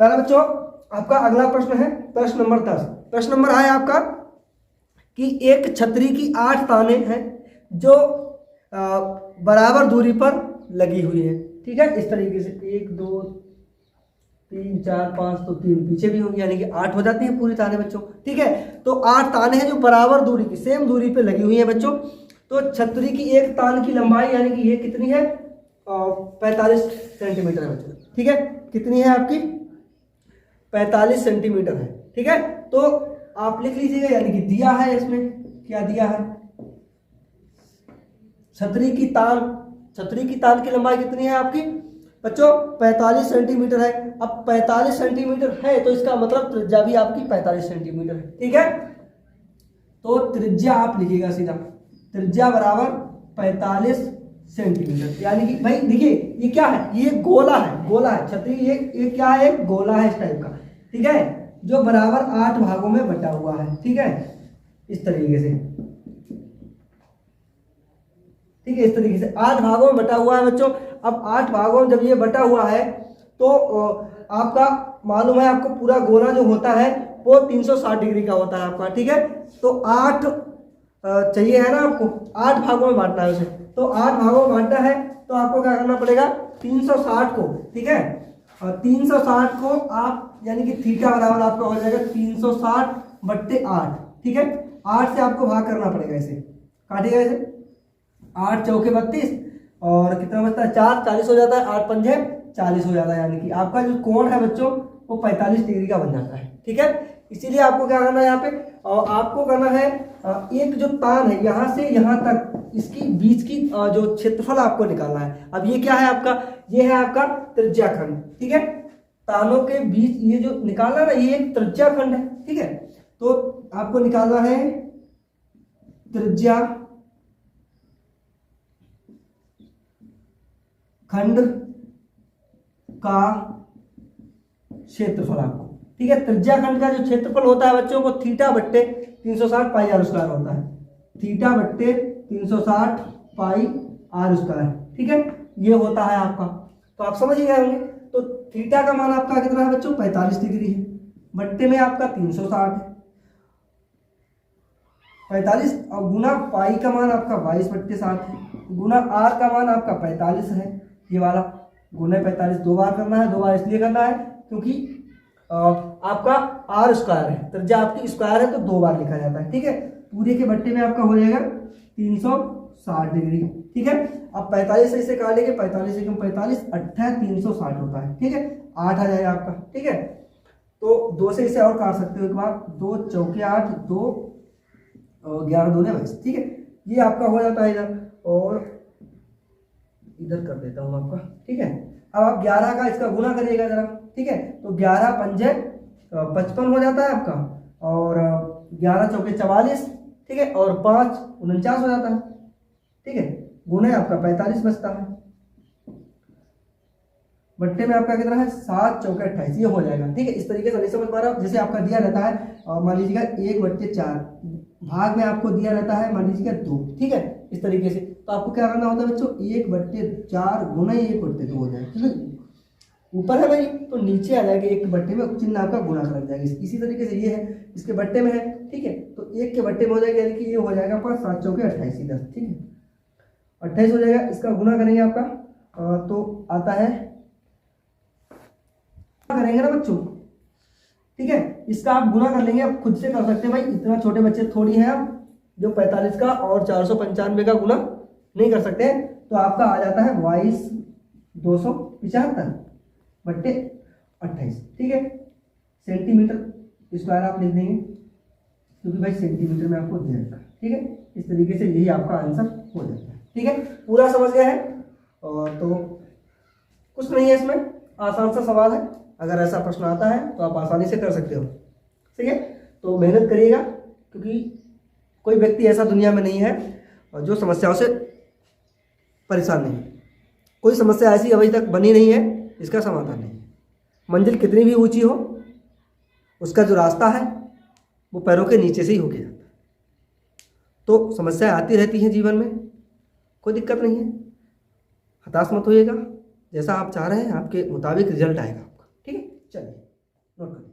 पहला बच्चों आपका अगला प्रश्न है प्रश्न नंबर 10। प्रश्न नंबर है आपका कि एक छतरी की 8 ताने हैं जो बराबर दूरी पर लगी हुई है। ठीक है, इस तरीके से 1 2 3 4 5 तो 3 पीछे भी होंगे, यानी कि 8 हो जाती है पूरी ताने बच्चों। ठीक है, तो 8 ताने हैं जो बराबर दूरी की सेम दूरी पे लगी हुई है बच्चों। तो छतरी की एक तान की लंबाई यानी कि ये कितनी है 45 सेंटीमीटर है बच्चों। ठीक है, कितनी है आपकी 45 सेंटीमीटर है। ठीक है, तो आप लिख लीजिएगा, यानी कि दिया है इसमें क्या दिया है छतरी की तान की लंबाई कितनी है आपकी बच्चों 45 सेंटीमीटर है। अब 45 सेंटीमीटर है तो इसका मतलब त्रिज्या भी आपकी 45 सेंटीमीटर है। ठीक है, तो त्रिज्या आप लिखिएगा सीधा, त्रिज्या बराबर 45 सेंटीमीटर। यानी कि भाई देखिए ये क्या है, ये गोला है छतरी, ये क्या है गोला है इस टाइप का। ठीक है, जो बराबर 8 भागों में बटा हुआ है। ठीक है, इस तरीके से, ठीक है, इस तरीके से 8 भागों में बटा हुआ है बच्चों। अब 8 भागों में जब ये बटा हुआ है तो आपका मालूम है आपको पूरा गोला जो होता है वो 360 डिग्री का होता है आपका। ठीक है, तो 8 चाहिए है ना आपको, 8 भागों में बांटना है उसे। तो 8 भागों में बांटना है तो आपको क्या करना पड़ेगा 360 को। ठीक है, और 360 को आप यानी कि थीटा बराबर आपका हो जाएगा 360/8। ठीक है, 8 से आपको भाग करना पड़ेगा, इसे काटिएगा इसे, 8 चौके 32 और कितना बचता है 4, 40 हो जाता है, 8 पंजे 40 हो जाता है, यानी कि आपका जो कोण है बच्चों वो 45 डिग्री का बन जाता है। ठीक है, इसीलिए आपको क्या करना है यहाँ पे, और आपको करना है एक जो तान है यहाँ से यहाँ तक इसकी बीच की जो क्षेत्रफल आपको निकालना है। अब ये क्या है आपका, ये है आपका त्रिज्या खंड। ठीक है, तानों के बीच ये जो निकालना है ना ये एक त्रिज्या खंड है। ठीक है, तो आपको निकालना है त्रिज्या खंड का क्षेत्रफल आपको। ठीक है, त्रिज्या खंड का जो क्षेत्रफल होता है बच्चों को θ/360 पाई r स्क्वायर होता है, θ/360 पाई r स्क्वायर। ठीक है, ये होता है आपका, तो आप समझ ही गए होंगे। तो थीटा का मान आपका कितना है बच्चों 45 डिग्री है, बट्टे में आपका 360 है 45 और गुना पाई का मान आपका 22/7 है, गुना r का मान आपका 45 है, ये वाला गुना 45 दो बार करना है। दो बार इसलिए करना है क्योंकि आपका r स्क्वायर है, त्रिज्या आपकी स्क्वायर है तो दो बार लिखा जाता है। ठीक है, पूरे के बट्टे में आपका हो जाएगा 360 डिग्री। ठीक है, अब 45 से इसे काटेंगे, 45 से 45 8 360 होता है। ठीक है, 8 आ जाएगा आपका। ठीक है, तो 2 से इसे और काट सकते हो एक बार, 2 चौके 8, 2 11 दूने 22। ठीक है, ये आपका हो जाता है इधर, और इधर कर देता हूं आपका। ठीक है, अब आप 11 का इसका गुना करिएगा जरा। ठीक है, तो 11 पंजे 55 हो जाता है आपका, और 11 चौके 44। ठीक है, और 5 49 हो जाता है। ठीक है, गुना आपका 45 बचता है, बट्टे में आपका कितना है 7 चौके 28, ये हो जाएगा। ठीक है, इस तरीके से नहीं समझ पा रहा हूं, जैसे आपका दिया रहता है मान लीजिएगा 1/4 भाग में आपको दिया रहता है मान लीजिएगा 2। ठीक है, इस तरीके से तो आपको क्या करना होता है बच्चों 1/4 गुना 1/2 हो जाएगा। ठीक है, ऊपर है भाई तो नीचे आ जाएगा, 1 के बट्टे में चिन्ह आपका गुना कर लग जाएगा। इसी तरीके से ये है इसके बट्टे में है। ठीक है, तो 1 के बट्टे में हो जाएगा, यानी कि ये हो जाएगा आपका 7 चौके 28 10। ठीक है, 28 हो जाएगा, इसका गुना करेंगे आपका तो आता है, करेंगे ना बच्चों। ठीक है, इसका आप गुना कर लेंगे, आप खुद से कर सकते हैं भाई, इतना छोटे बच्चे थोड़ी हैं आप जो 45 का और 495 का गुना नहीं कर सकते। तो आपका आ जाता है 22,275 बट्टे 28। ठीक है, सेंटीमीटर स्क्वायर आप लिख देंगे क्योंकि भाई सेंटीमीटर में आपको दिया जाता है। ठीक है, इस तरीके से यही आपका आंसर हो जाता है। ठीक है, पूरा समझ गया है, और तो कुछ नहीं है इसमें, आसान सा सवाल है। अगर ऐसा प्रश्न आता है तो आप आसानी से कर सकते हो। ठीक है, तो मेहनत करिएगा क्योंकि कोई व्यक्ति ऐसा दुनिया में नहीं है जो समस्याओं से परेशान नहीं है। कोई समस्या ऐसी अभी तक बनी नहीं है इसका समाधान नहीं है। मंजिल कितनी भी ऊंची हो उसका जो रास्ता है वो पैरों के नीचे से ही होके जाता है। तो समस्याएं आती रहती हैं जीवन में, कोई दिक्कत नहीं है, हताश मत होइएगा। जैसा आप चाह रहे हैं आपके मुताबिक रिजल्ट आएगा आपका। ठीक है, चलिए। नोट करो।